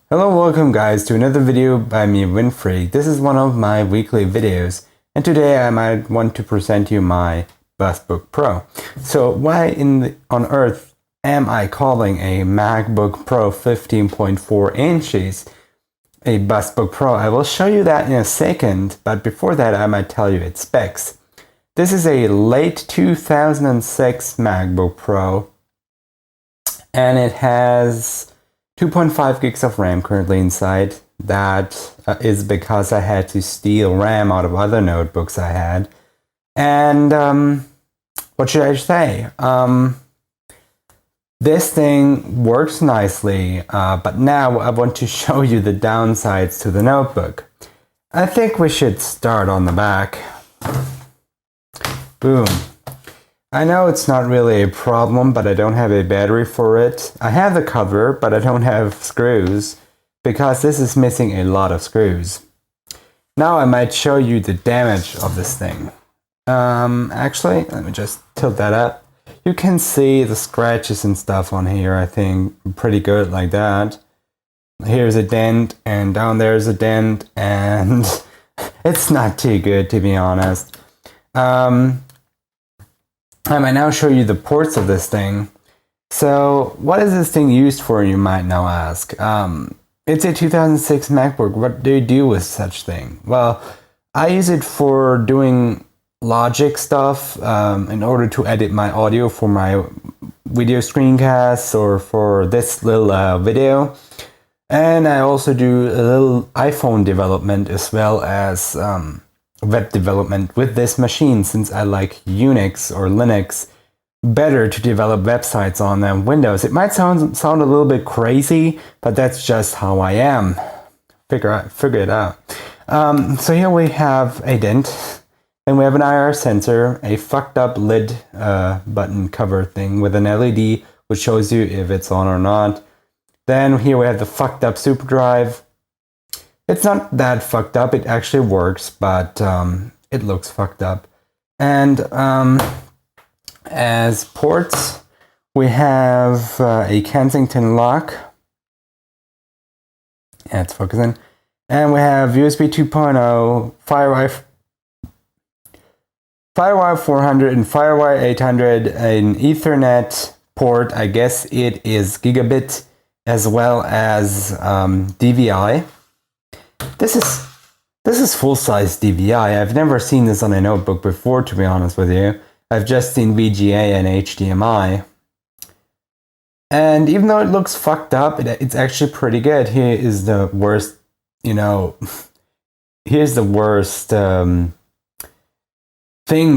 Hello, welcome guys to another video by me, Winfrey. This is one of my weekly videos, and today I might want to present you my BustBook Pro. So why on earth am I calling a MacBook Pro 15.4 inches a BustBook Pro? I will show you that in a second, but before that I might tell you its specs. This is a late 2006 MacBook Pro, and it has 2.5 gigs of RAM currently inside. That is because I had to steal RAM out of other notebooks I had. And what should I say? This thing works nicely, but now I want to show you the downsides to the notebook. I think we should start on the back. Boom. I know it's not really a problem, but I don't have a battery for it. I have the cover, but I don't have screws, because this is missing a lot of screws. Now I might show you the damage of this thing. Actually, let me just tilt that up. You can see the scratches and stuff on here, I think, pretty good like that. Here's a dent, and down there's a dent, and it's not too good, to be honest. I might now show you the ports of this thing. So what is this thing used for, you might now ask? It's a 2006 MacBook. What do you do with such thing? Well, I use it for doing Logic stuff in order to edit my audio for my video screencasts or for this little video. And I also do a little iPhone development as well as web development with this machine, since I like Unix or Linux better to develop websites on than Windows. It might sound a little bit crazy, but that's just how I am. Figure it out. So here we have a dent, and we have an IR sensor, a fucked up lid button cover thing with an LED which shows you if it's on or not. Then here we have the fucked up super drive. It's not that fucked up, it actually works, but it looks fucked up. And as ports, we have a Kensington lock. Yeah, it's focusing. And we have USB 2.0, FireWire 400 and FireWire 800, an Ethernet port, I guess it is gigabit, as well as DVI. This is full-size DVI. I've never seen this on a notebook before, to be honest with you. I've just seen VGA and HDMI. And even though it looks fucked up, it's actually pretty good. Here is the worst, here's the worst thing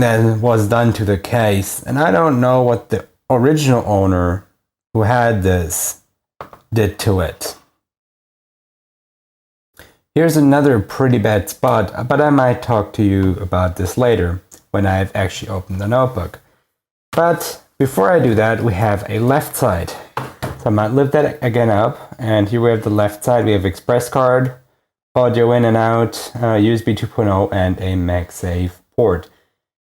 that was done to the case. And I don't know what the original owner who had this did to it. Here's another pretty bad spot, but I might talk to you about this later when I've actually opened the notebook. But before I do that, we have a left side. So I might lift that again up, and here we have the left side. We have express card, audio in and out, USB 2.0, and a MagSafe port.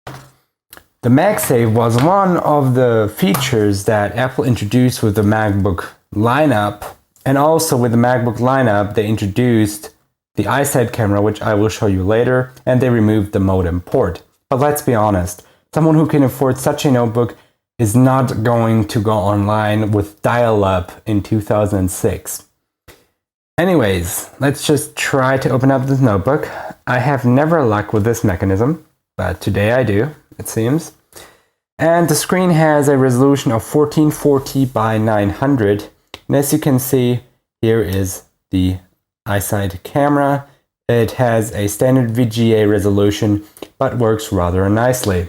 The MagSafe was one of the features that Apple introduced with the MacBook lineup, and also with the MacBook lineup, they introduced the iSight camera, which I will show you later, and they removed the modem port. But let's be honest, someone who can afford such a notebook is not going to go online with dial-up in 2006. Anyways, let's just try to open up this notebook. I have never luck with this mechanism, but today I do, it seems. And the screen has a resolution of 1440 by 900. And as you can see, here is the iSight camera. It has a standard VGA resolution, but works rather nicely.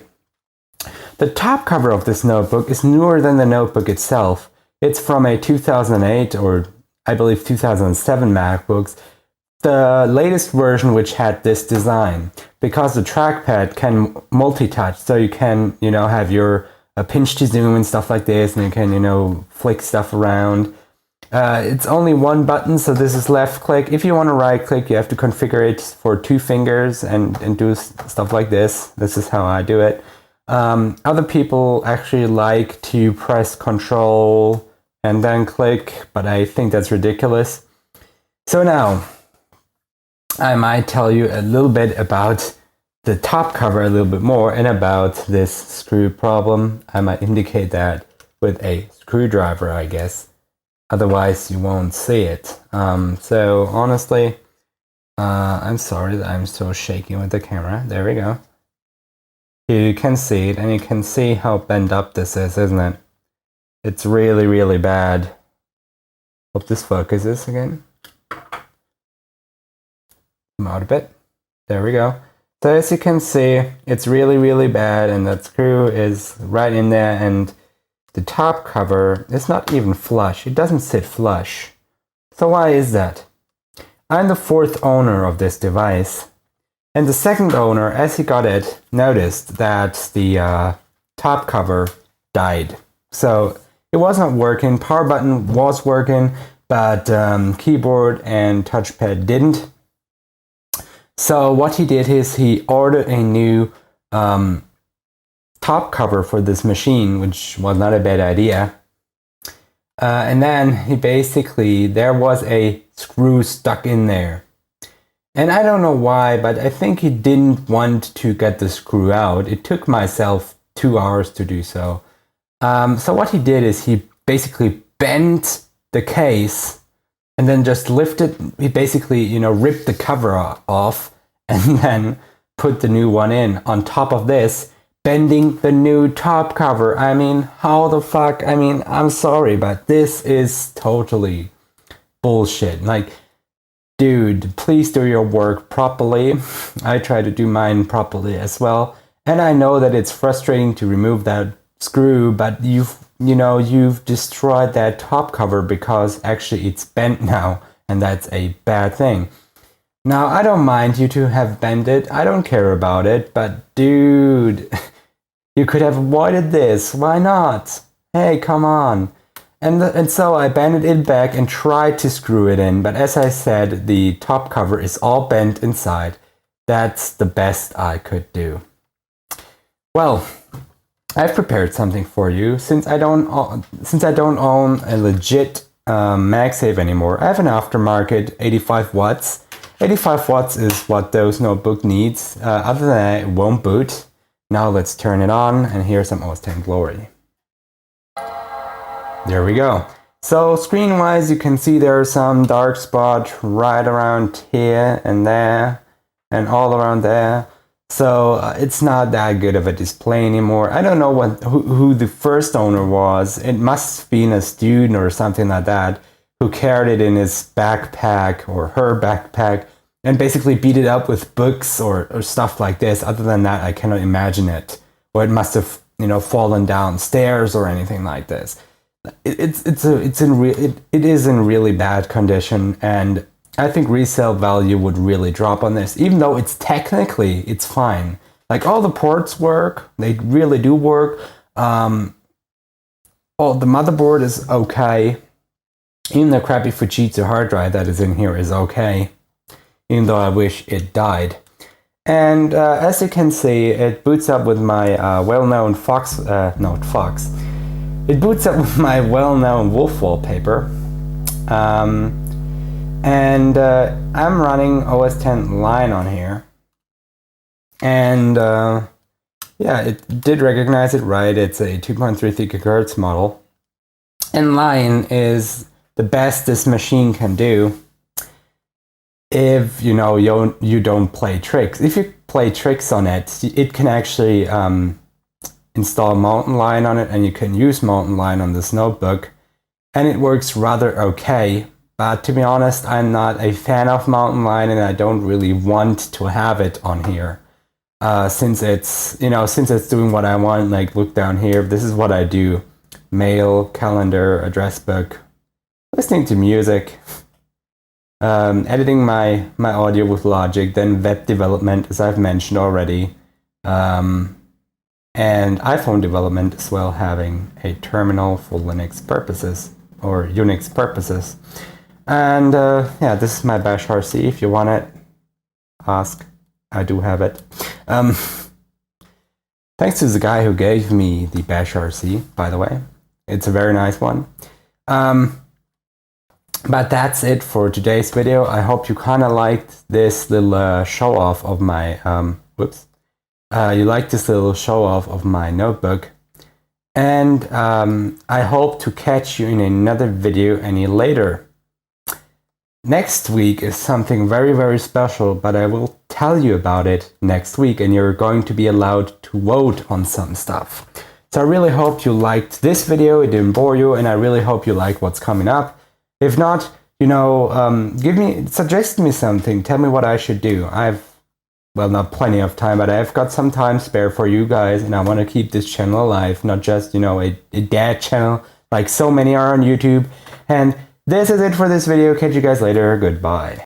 The top cover of this notebook is newer than the notebook itself. It's from a 2008 or I believe 2007 MacBooks, the latest version which had this design, because the trackpad can multi-touch, so you can, have your pinch to zoom and stuff like this, and you can, flick stuff around. It's only one button, so this is left click. If you want to right click, you have to configure it for 2 fingers and do stuff like this. This is how I do it. Other people actually like to press Control and then click, but I think that's ridiculous. So now, I might tell you a little bit about the top cover a little bit more and about this screw problem. I might indicate that with a screwdriver, I guess. Otherwise, you won't see it. So honestly, I'm sorry that I'm so shaky with the camera. There we go. You can see it, and you can see how bent up this is, isn't it? It's really, really bad. Hope this focuses again. Come out a bit. There we go. So as you can see, it's really, really bad, and that screw is right in there, and the top cover is not even flush. It doesn't sit flush. So why is that? I'm the fourth owner of this device, and the second owner, as he got it, noticed that the top cover died. So it wasn't working. Power button was working, but keyboard and touchpad didn't. So what he did is he ordered a new top cover for this machine, which was not a bad idea. And then he basically, there was a screw stuck in there. And I don't know why, but I think he didn't want to get the screw out. It took myself 2 hours to do so. So what he did is he basically bent the case and then just lifted, he basically, you know, ripped the cover off and then put the new one in on top of this, bending the new top cover. I mean, how the fuck? I mean, I'm sorry, but this is totally bullshit. Like, dude, please do your work properly. I try to do mine properly as well. And I know that it's frustrating to remove that screw, but you've destroyed that top cover because actually it's bent now, and that's a bad thing. Now, I don't mind you to have bent it. I don't care about it, but dude, you could have avoided this. Why not? Hey, come on. And so I bent it back and tried to screw it in, but as I said, the top cover is all bent inside. That's the best I could do. Well, I've prepared something for you. Since I don't own a legit MagSafe anymore, I have an aftermarket 85 watts. 85 watts is what those notebook needs. Other than that, it won't boot. Now let's turn it on, and here's some OS X Glory. There we go. So screen-wise, you can see there's some dark spot right around here and there, and all around there. So it's not that good of a display anymore. I don't know who the first owner was. It must have been a student or something like that who carried it in his backpack or her backpack and basically beat it up with books or stuff like this. Other than that, I cannot imagine it. Or it must have, fallen downstairs or anything like this. It is in really bad condition, and I think resale value would really drop on this, even though it's fine. Like, all the ports work, they really do work. The motherboard is okay. Even the crappy Fujitsu hard drive that is in here is okay, even though I wish it died. And as you can see, it boots up with my well-known It boots up with my well-known Wolf wallpaper. And I'm running OS X Lion on here. And yeah, it did recognize it right. It's a 2.33 GHz model. And Lion is the best this machine can do if you don't play tricks. If you play tricks on it, it can actually install Mountain Lion on it, and you can use Mountain Lion on this notebook, and it works rather okay. But to be honest, I'm not a fan of Mountain Lion, and I don't really want to have it on here. Since it's doing what I want. Like, look down here, this is what I do: mail, calendar, address book, listening to music, editing my audio with Logic, then web development, as I've mentioned already, and iPhone development as well, having a terminal for Linux purposes or Unix purposes. And yeah, this is my Bash RC. If you want it, ask. I do have it. Thanks to the guy who gave me the Bash RC, by the way. It's a very nice one. But that's it for today's video. I hope you kind of liked this little show off of my you liked this little show off of my notebook, and I hope to catch you in another video any later. Next week is something very, very special, but I will tell you about it next week, and you're going to be allowed to vote on some stuff. So I really hope you liked this video, it didn't bore you, and I really hope you like what's coming up. If not, you know, suggest me something, tell me what I should do. Well, not plenty of time, but I've got some time spare for you guys, and I want to keep this channel alive, not just, you know, a dad channel like so many are on YouTube. And this is it for this video. Catch you guys later. Goodbye.